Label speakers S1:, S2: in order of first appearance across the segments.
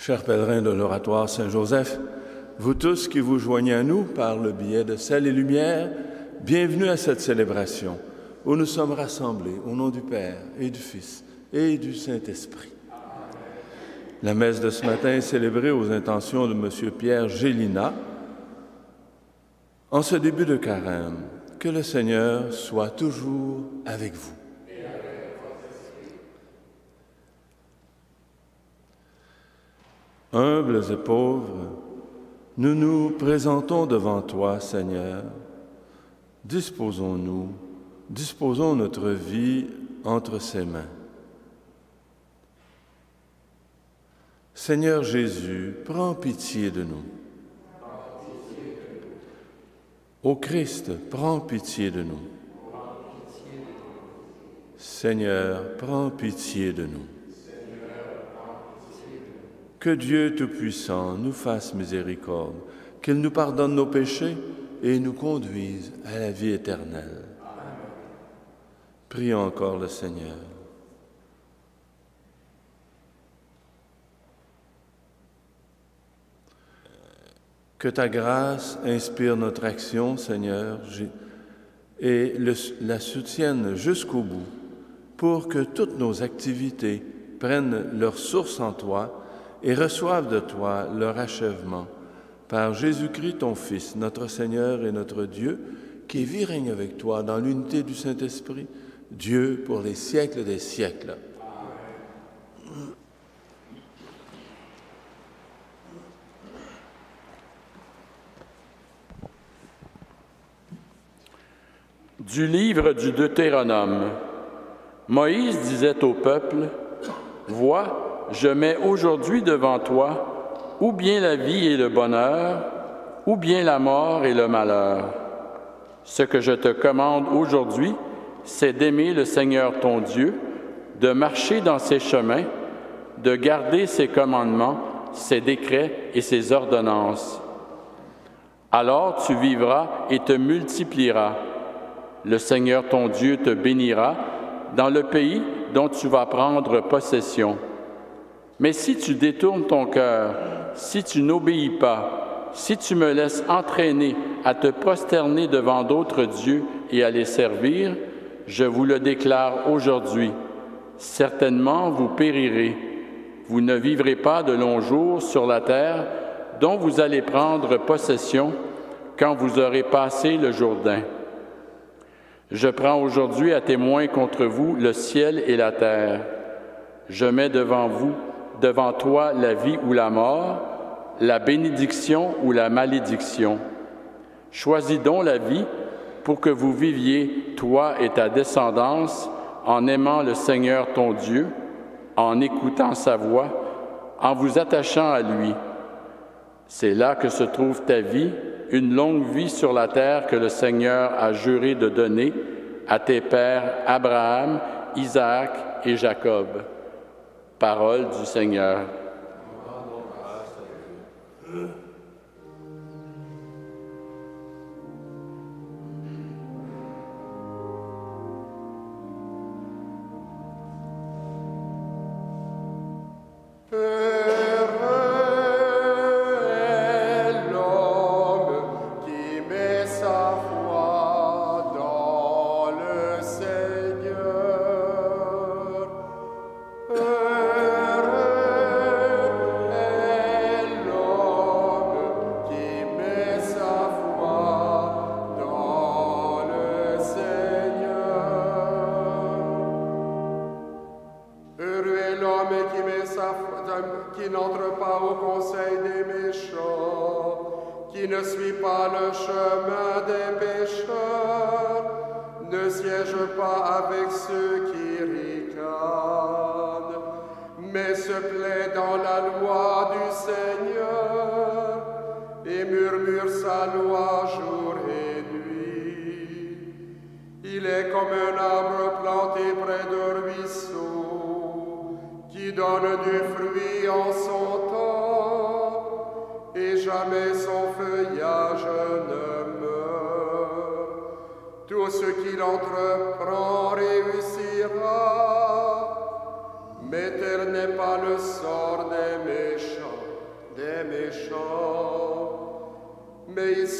S1: Chers pèlerins de l'Oratoire Saint-Joseph, vous tous qui vous joignez à nous par le biais de Sel et Lumière, bienvenue à cette célébration où nous sommes rassemblés au nom du Père et du Fils et du Saint-Esprit. La messe de ce matin est célébrée aux intentions de M. Pierre Gélina. En ce début de carême, que le Seigneur soit toujours avec vous. Humbles et pauvres, nous nous présentons devant toi, Seigneur. Disposons notre vie entre ses mains. Seigneur Jésus, prends pitié de nous. Ô Christ, prends pitié de nous. Seigneur, prends pitié de nous. Que Dieu Tout-Puissant nous fasse miséricorde, qu'il nous pardonne nos péchés et nous conduise à la vie éternelle. Prions encore le Seigneur. Que ta grâce inspire notre action, Seigneur, et la soutienne jusqu'au bout, pour que toutes nos activités prennent leur source en toi et reçoivent de toi leur achèvement. Par Jésus-Christ, ton Fils, notre Seigneur et notre Dieu, qui vit et règne avec toi dans l'unité du Saint-Esprit, Dieu pour les siècles des siècles.
S2: Du livre du Deutéronome. Moïse disait au peuple, « Vois, je mets aujourd'hui devant toi ou bien la vie et le bonheur, ou bien la mort et le malheur. Ce que je te commande aujourd'hui, c'est d'aimer le Seigneur ton Dieu, de marcher dans ses chemins, de garder ses commandements, ses décrets et ses ordonnances. Alors tu vivras et te multiplieras. Le Seigneur ton Dieu te bénira dans le pays dont tu vas prendre possession. Mais si tu détournes ton cœur, si tu n'obéis pas, si tu me laisses entraîner à te prosterner devant d'autres dieux et à les servir, je vous le déclare aujourd'hui, certainement vous périrez. Vous ne vivrez pas de longs jours sur la terre dont vous allez prendre possession quand vous aurez passé le Jourdain. Je prends aujourd'hui à témoin contre vous le ciel et la terre. Je mets devant toi la vie ou la mort, la bénédiction ou la malédiction. Choisis donc la vie pour que vous viviez, toi et ta descendance, en aimant le Seigneur ton Dieu, en écoutant sa voix, en vous attachant à lui. C'est là que se trouve ta vie, une longue vie sur la terre que le Seigneur a juré de donner à tes pères Abraham, Isaac et Jacob. Parole du Seigneur.
S3: Qui n'entre pas au conseil des méchants, qui ne suit pas le chemin des pécheurs, ne siège pas avec ceux qui ricanent, mais se plaît dans la loi du Seigneur et murmure sa loi jour et nuit. Il est comme un arbre planté près d'un ruisseau, qui donne du fruit en son temps, et jamais son feuillage ne meurt. Tout ce qu'il entreprend réussira, mais tel n'est pas le sort des méchants.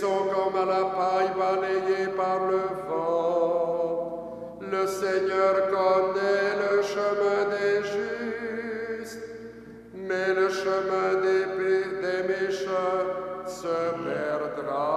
S3: sont comme à la paille balayée par le vent. Le Seigneur connaît le chemin des justes, mais le chemin des méchants se perdra.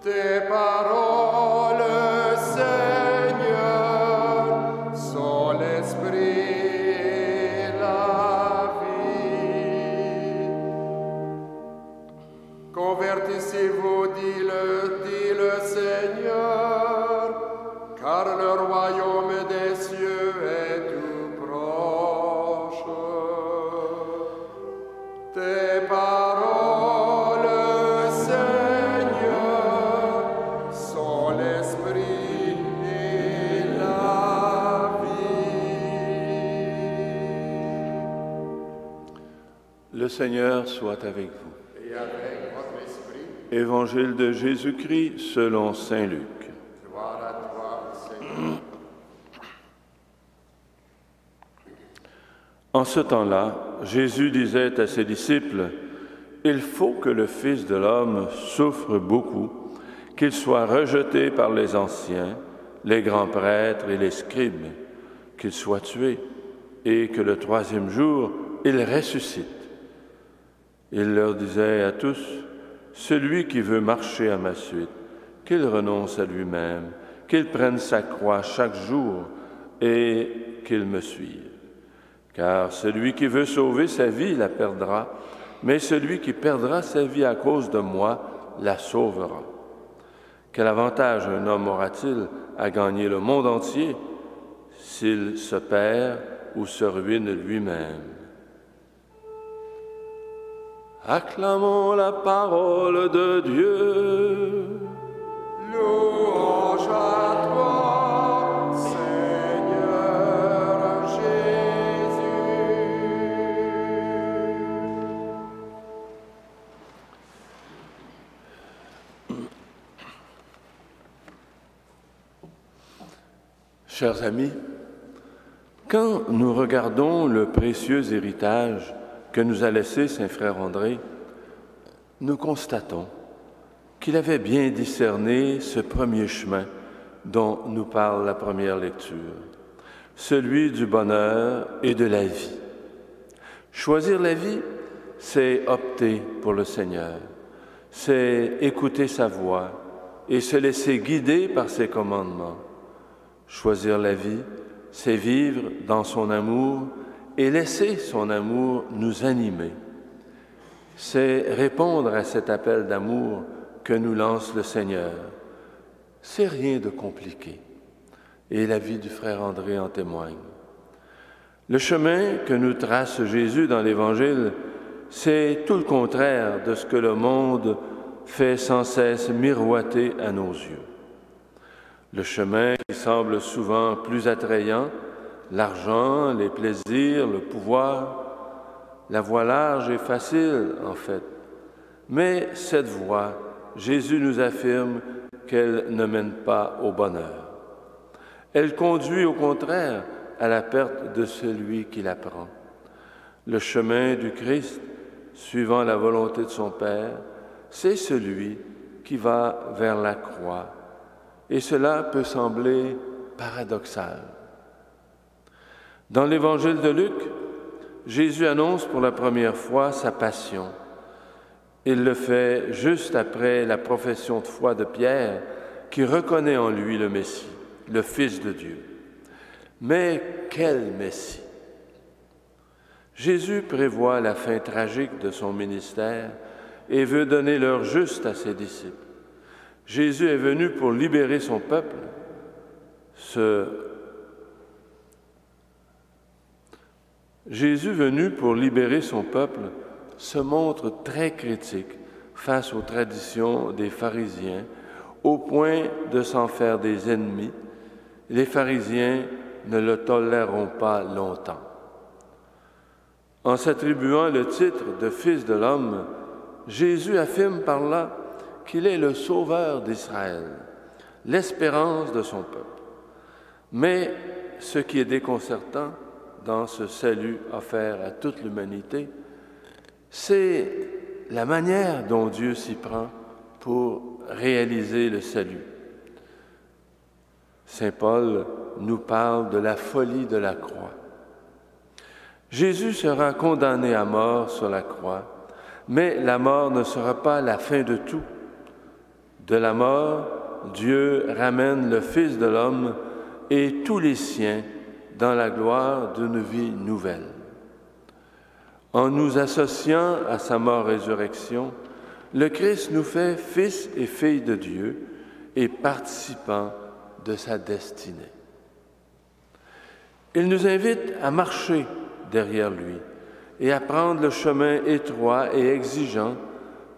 S3: Tes paroles, Seigneur, sont l'esprit et la vie. Convertissez-vous, dit le Seigneur, car le royaume des cieux est tout proche. Tes paroles, Seigneur, sont l'esprit et la vie.
S1: Le Seigneur soit avec vous.
S3: Et avec votre esprit,
S1: Évangile de Jésus-Christ selon saint Luc.
S3: gloire à toi, Seigneur.
S1: En ce temps-là, Jésus disait à ses disciples, « Il faut que le Fils de l'homme souffre beaucoup, qu'il soit rejeté par les anciens, les grands prêtres et les scribes, qu'il soit tué, et que le troisième jour, il ressuscite. » Il leur disait à tous, « Celui qui veut marcher à ma suite, qu'il renonce à lui-même, qu'il prenne sa croix chaque jour et qu'il me suive. Car celui qui veut sauver sa vie la perdra, mais celui qui perdra sa vie à cause de moi la sauvera. Quel avantage un homme aura-t-il à gagner le monde entier s'il se perd ou se ruine lui-même? » Acclamons la parole de Dieu.
S3: Louange à toi, Seigneur Jésus.
S1: Chers amis, quand nous regardons le précieux héritage que nous a laissé Saint Frère André, nous constatons qu'il avait bien discerné ce premier chemin dont nous parle la première lecture, celui du bonheur et de la vie. Choisir la vie, c'est opter pour le Seigneur, c'est écouter sa voix et se laisser guider par ses commandements. Choisir la vie, c'est vivre dans son amour et laisser son amour nous animer. C'est répondre à cet appel d'amour que nous lance le Seigneur. C'est rien de compliqué. Et la vie du frère André en témoigne. Le chemin que nous trace Jésus dans l'Évangile, c'est tout le contraire de ce que le monde fait sans cesse miroiter à nos yeux. Le chemin qui semble souvent plus attrayant, l'argent, les plaisirs, le pouvoir, la voie large et facile en fait. Mais cette voie, Jésus nous affirme qu'elle ne mène pas au bonheur. Elle conduit au contraire à la perte de celui qui la prend. Le chemin du Christ, suivant la volonté de son Père, c'est celui qui va vers la croix. Et cela peut sembler paradoxal. Dans l'Évangile de Luc, Jésus annonce pour la première fois sa passion. Il le fait juste après la profession de foi de Pierre, qui reconnaît en lui le Messie, le Fils de Dieu. Mais quel Messie! Jésus prévoit la fin tragique de son ministère et veut donner l'heure juste à ses disciples. Jésus est venu pour libérer son peuple. Jésus, venu pour libérer son peuple, se montre très critique face aux traditions des pharisiens, au point de s'en faire des ennemis. Les pharisiens ne le toléreront pas longtemps. En s'attribuant le titre de Fils de l'homme, Jésus affirme par là qu'il est le Sauveur d'Israël, l'espérance de son peuple. Mais ce qui est déconcertant dans ce salut offert à toute l'humanité, c'est la manière dont Dieu s'y prend pour réaliser le salut. Saint Paul nous parle de la folie de la croix. Jésus sera condamné à mort sur la croix, mais la mort ne sera pas la fin de tout. De la mort, Dieu ramène le Fils de l'homme et tous les siens dans la gloire d'une vie nouvelle. En nous associant à sa mort-résurrection, le Christ nous fait fils et filles de Dieu et participants de sa destinée. Il nous invite à marcher derrière lui et à prendre le chemin étroit et exigeant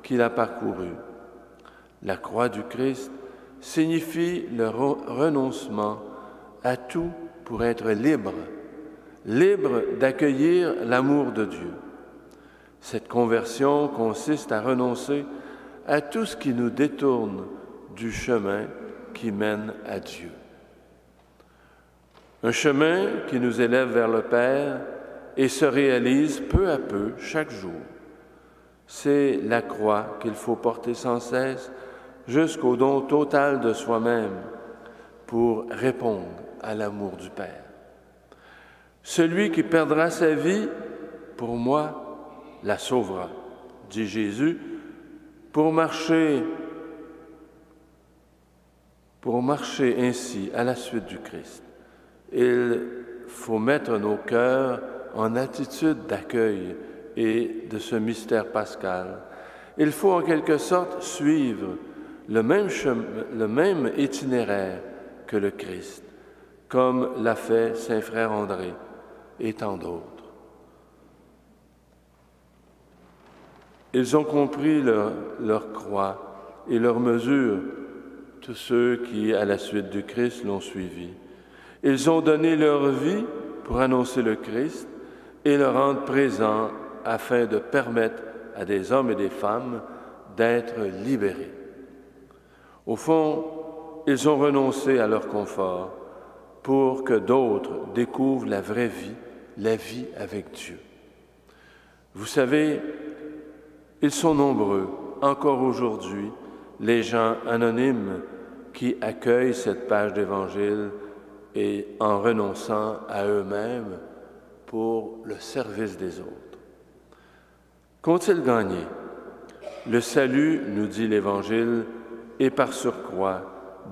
S1: qu'il a parcouru. La croix du Christ signifie le renoncement à tout pour être libre d'accueillir l'amour de Dieu. Cette conversion consiste à renoncer à tout ce qui nous détourne du chemin qui mène à Dieu. Un chemin qui nous élève vers le Père et se réalise peu à peu, chaque jour. C'est la croix qu'il faut porter sans cesse jusqu'au don total de soi-même pour répondre à l'amour du Père. Celui qui perdra sa vie, pour moi, la sauvera, dit Jésus, pour marcher ainsi à la suite du Christ. Il faut mettre nos cœurs en attitude d'accueil et de ce mystère pascal. Il faut en quelque sorte suivre le même itinéraire que le Christ, comme l'a fait Saint Frère André et tant d'autres. Ils ont compris leur croix et leur mesure, tous ceux qui, à la suite du Christ, l'ont suivi. Ils ont donné leur vie pour annoncer le Christ et le rendre présent afin de permettre à des hommes et des femmes d'être libérés. Au fond, ils ont renoncé à leur confort pour que d'autres découvrent la vraie vie, la vie avec Dieu. Vous savez, ils sont nombreux, encore aujourd'hui, les gens anonymes qui accueillent cette page d'Évangile et en renonçant à eux-mêmes pour le service des autres. Qu'ont-ils gagné? Le salut, nous dit l'Évangile, et par surcroît,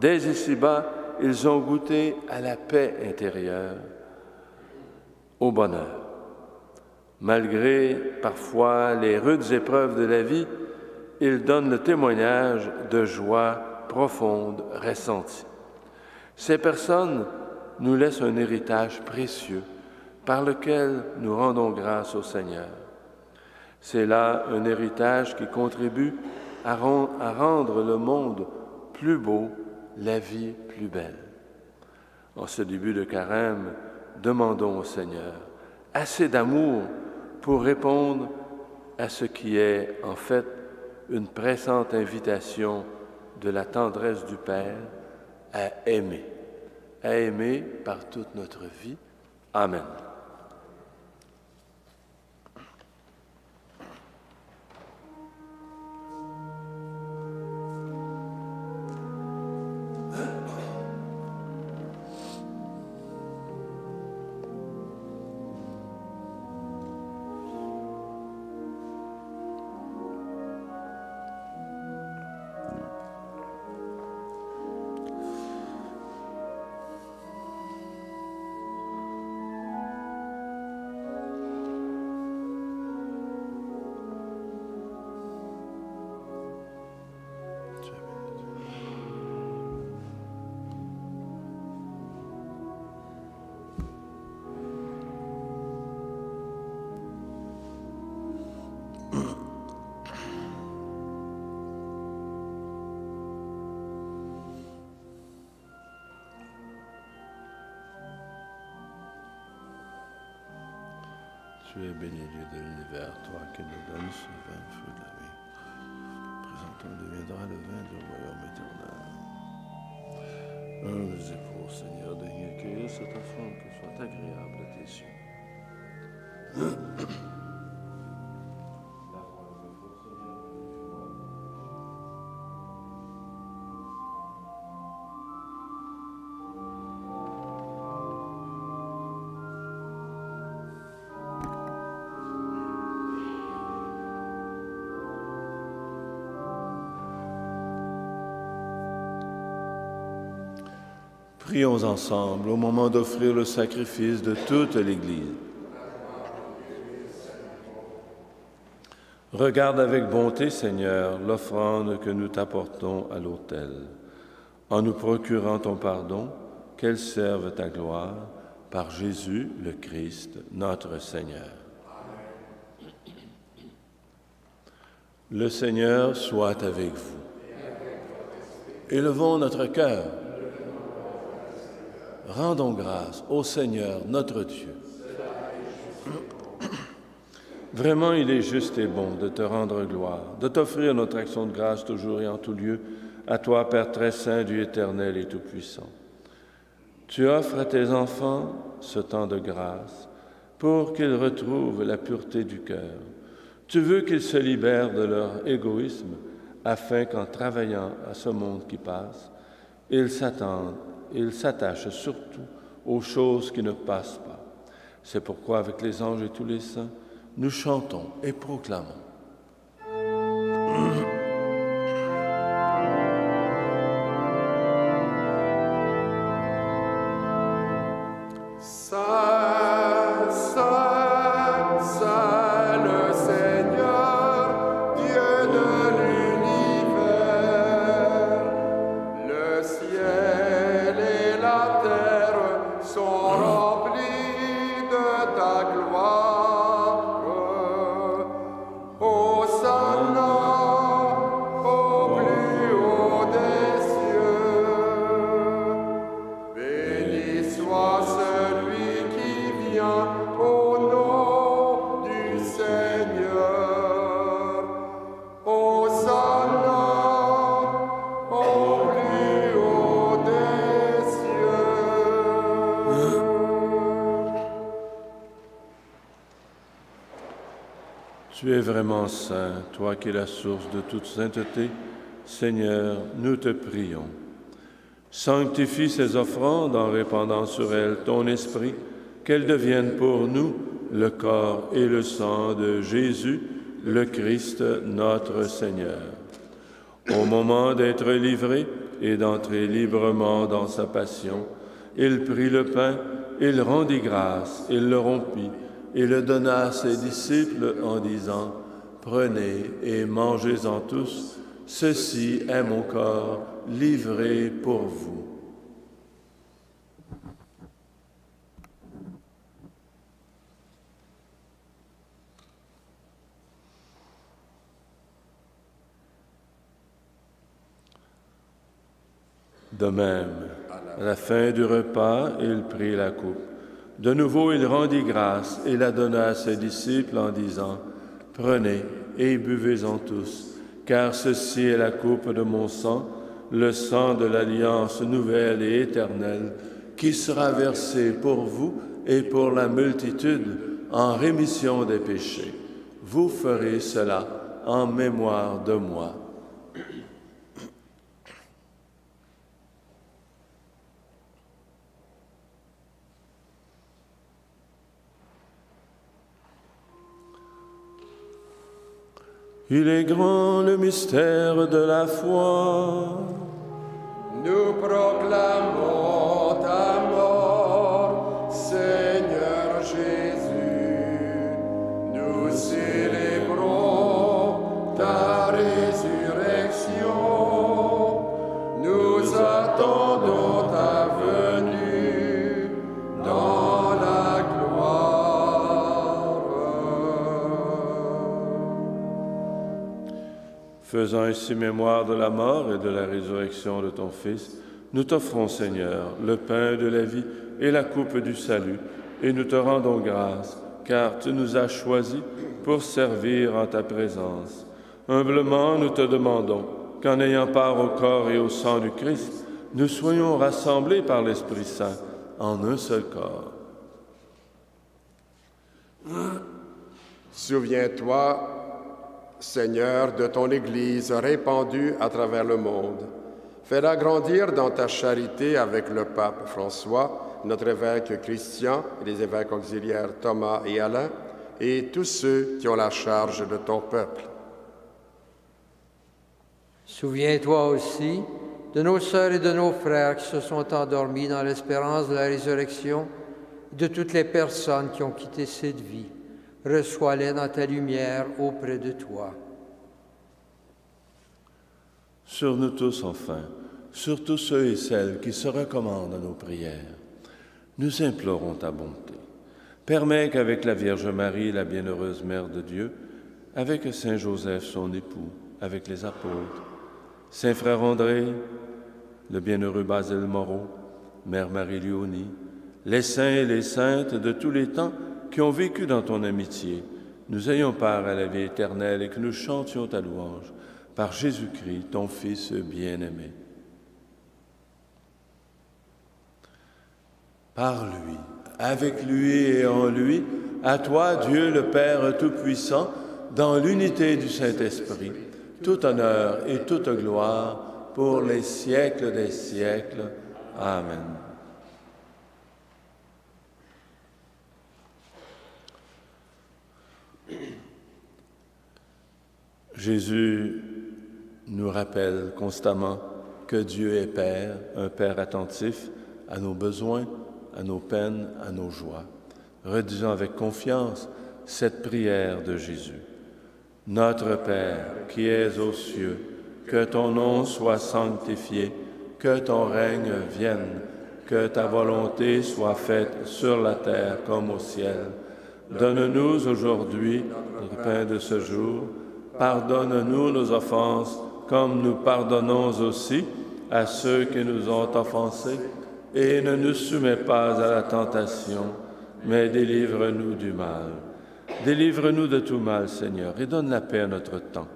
S1: dès ici-bas, ils ont goûté à la paix intérieure, au bonheur. Malgré parfois les rudes épreuves de la vie, ils donnent le témoignage de joie profonde ressentie. Ces personnes nous laissent un héritage précieux par lequel nous rendons grâce au Seigneur. C'est là un héritage qui contribue à rendre le monde plus beau, la vie plus belle. En ce début de carême, demandons au Seigneur assez d'amour pour répondre à ce qui est en fait une pressante invitation de la tendresse du Père à aimer par toute notre vie. Amen. Tu es béni, Dieu de l'univers, toi qui nous donnes ce vin, fruit de la vie. Présentons deviendra le vin du royaume éternel. Nous époux, Seigneur, de accueillir cette offrande qui soit agréable à tes yeux. Prions ensemble au moment d'offrir le sacrifice de toute l'Église. Regarde avec bonté, Seigneur, l'offrande que nous t'apportons à l'autel, en nous procurant ton pardon, qu'elle serve ta gloire, par Jésus le Christ, notre Seigneur. Le Seigneur soit avec vous. Élevons notre cœur. Rendons grâce au Seigneur, notre Dieu. Vraiment, il est juste et bon de te rendre gloire, de t'offrir notre action de grâce toujours et en tout lieu, à toi, Père très saint, Dieu éternel et tout-puissant. Tu offres à tes enfants ce temps de grâce pour qu'ils retrouvent la pureté du cœur. Tu veux qu'ils se libèrent de leur égoïsme afin qu'en travaillant à ce monde qui passe, ils s'attachent surtout aux choses qui ne passent pas. C'est pourquoi, avec les anges et tous les saints, nous chantons et proclamons.
S3: Saint, Saint, Saint le Seigneur, Dieu de l'univers, le ciel et la terre sont remplis de ta gloire. Hosanna au plus haut des cieux. Béni soit celui qui vient au nom du Seigneur. Hosanna au plus haut des cieux.
S1: Tu es vraiment saint, toi qui es la source de toute sainteté. Seigneur, nous te prions. Sanctifie ces offrandes en répandant sur elles ton esprit, qu'elles deviennent pour nous le corps et le sang de Jésus, le Christ, notre Seigneur. Au moment d'être livré et d'entrer librement dans sa passion, il prit le pain, il rendit grâce, il le rompit et le donna à ses disciples en disant « Prenez et mangez-en tous, ceci est mon corps livré pour vous. » De même, à la fin du repas, il prit la coupe. De nouveau, il rendit grâce et la donna à ses disciples en disant « Prenez et buvez-en tous, car ceci est la coupe de mon sang, le sang de l'alliance nouvelle et éternelle, qui sera versé pour vous et pour la multitude en rémission des péchés. Vous ferez cela en mémoire de moi. » Il est grand le mystère de la foi.
S3: Nous proclamons ta mort, Seigneur Jésus. Nous célébrons ta résurrection. Nous attendons ta venue dans la gloire.
S1: Faisant ainsi mémoire de la mort et de la résurrection de ton Fils, nous t'offrons, Seigneur, le pain de la vie et la coupe du salut, et nous te rendons grâce, car tu nous as choisis pour servir en ta présence. Humblement, nous te demandons qu'en ayant part au corps et au sang du Christ, nous soyons rassemblés par l'Esprit Saint en un seul corps.
S3: Souviens-toi, Seigneur, de ton Église répandue à travers le monde. Fais-la grandir dans ta charité avec le pape François, notre évêque Christian, et les évêques auxiliaires Thomas et Alain, et tous ceux qui ont la charge de ton peuple.
S4: Souviens-toi aussi de nos sœurs et de nos frères qui se sont endormis dans l'espérance de la résurrection, de toutes les personnes qui ont quitté cette vie. Reçois-les dans ta lumière auprès de toi.
S1: Sur nous tous, enfin, sur tous ceux et celles qui se recommandent à nos prières, nous implorons ta bonté. Permets qu'avec la Vierge Marie, la bienheureuse Mère de Dieu, avec Saint Joseph, son époux, avec les apôtres, Saint Frère André, le bienheureux Basile Moreau, Mère Marie-Léonie, les saints et les saintes de tous les temps qui ont vécu dans ton amitié, nous ayons part à la vie éternelle et que nous chantions ta louange par Jésus-Christ, ton Fils bien-aimé. Par lui, avec lui et en lui, à toi, Dieu le Père Tout-Puissant, dans l'unité du Saint-Esprit, tout honneur et toute gloire pour les siècles des siècles. Amen. Jésus nous rappelle constamment que Dieu est Père, un Père attentif à nos besoins, à nos peines, à nos joies. Redisons avec confiance cette prière de Jésus. Notre Père, qui es aux cieux, que ton nom soit sanctifié, que ton règne vienne, que ta volonté soit faite sur la terre comme au ciel. Donne-nous aujourd'hui notre pain de ce jour. Pardonne-nous nos offenses, comme nous pardonnons aussi à ceux qui nous ont offensés. Et ne nous soumets pas à la tentation, mais délivre-nous du mal. Délivre-nous de tout mal, Seigneur, et donne la paix à notre temps.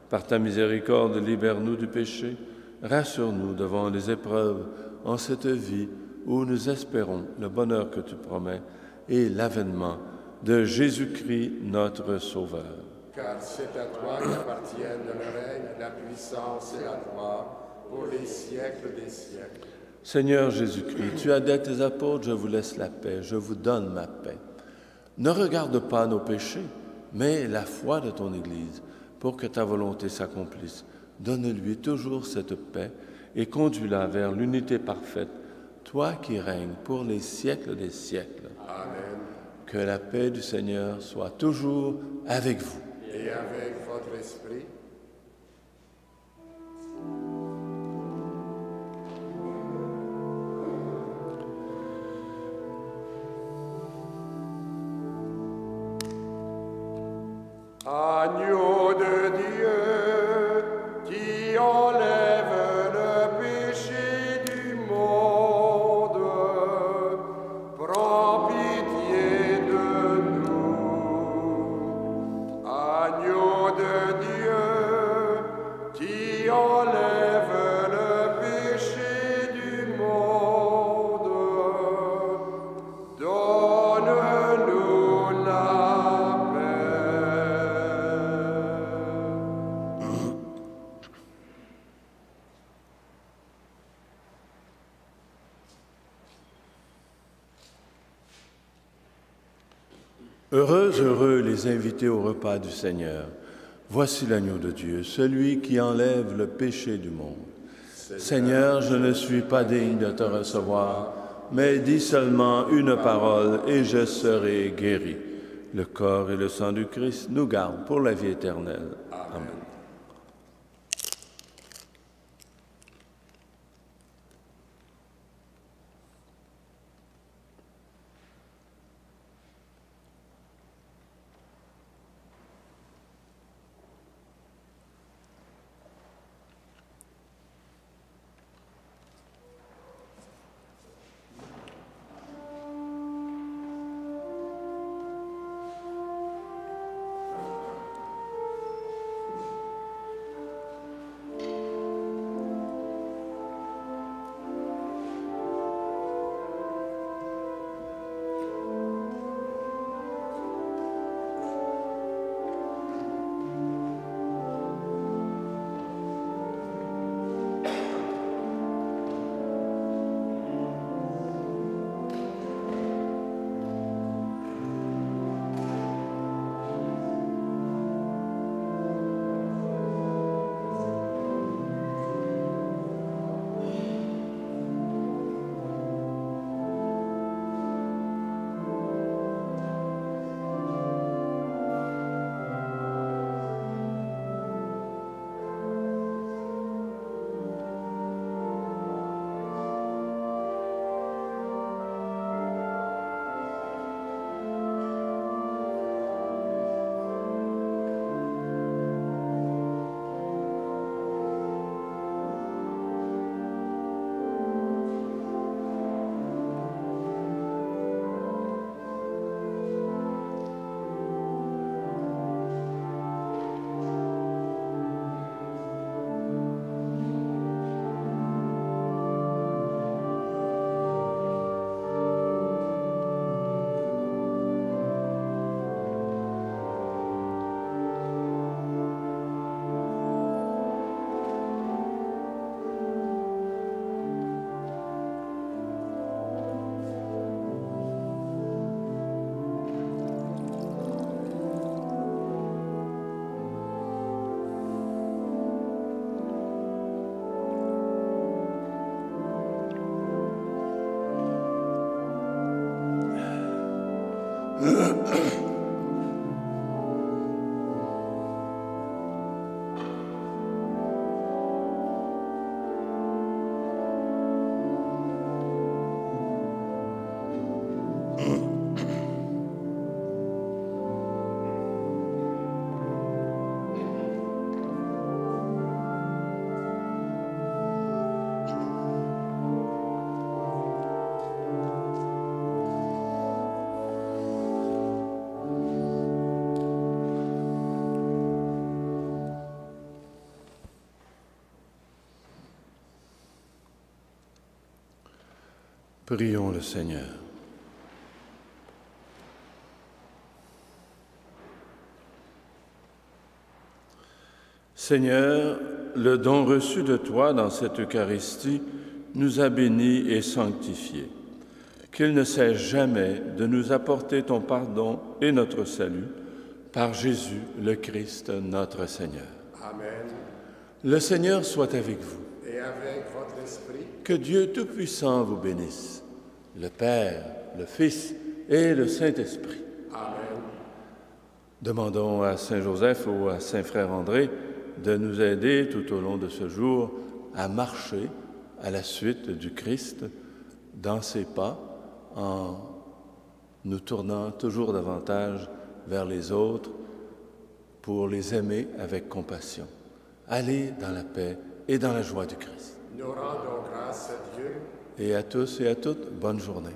S1: Par ta miséricorde, libère-nous du péché. Rassure-nous devant les épreuves en cette vie où nous espérons le bonheur que tu promets et l'avènement de Jésus-Christ, notre Sauveur.
S3: Car c'est à toi qu'appartiennent le règne, la puissance et la gloire pour les siècles des siècles.
S1: Seigneur Jésus-Christ, tu as dit à tes apôtres, je vous laisse la paix, je vous donne ma paix. Ne regarde pas nos péchés, mais la foi de ton Église, pour que ta volonté s'accomplisse. Donne-lui toujours cette paix et conduis-la vers l'unité parfaite, toi qui règnes pour les siècles des siècles.
S3: Amen.
S1: Que la paix du Seigneur soit toujours avec vous.
S3: Et avec votre esprit. Agneau de Dieu, qui enlève le péché du monde, prends pitié de nous. Agneau de Dieu, qui enlève le péché du monde, donne-nous la paix.
S1: Heureux les invités au repas du Seigneur. Voici l'agneau de Dieu, celui qui enlève le péché du monde. Seigneur, je ne suis pas digne de te recevoir, mais dis seulement une parole et je serai guéri. Le corps et le sang du Christ nous gardent pour la vie éternelle. Amen. Prions le Seigneur. Seigneur, le don reçu de toi dans cette Eucharistie nous a bénis et sanctifiés. Qu'il ne cesse jamais de nous apporter ton pardon et notre salut, par Jésus le Christ, notre Seigneur.
S3: Amen.
S1: Le Seigneur soit avec vous.
S3: Et avec votre esprit,
S1: Que Dieu Tout-Puissant vous bénisse, le Père, le Fils et le Saint-Esprit.
S3: Amen.
S1: Demandons à Saint Joseph ou à Saint Frère André de nous aider tout au long de ce jour à marcher à la suite du Christ dans ses pas en nous tournant toujours davantage vers les autres pour les aimer avec compassion. Allez dans la paix et dans la joie du Christ.
S3: Nous rendons grâce à Dieu.
S1: Et à tous et à toutes, bonne journée.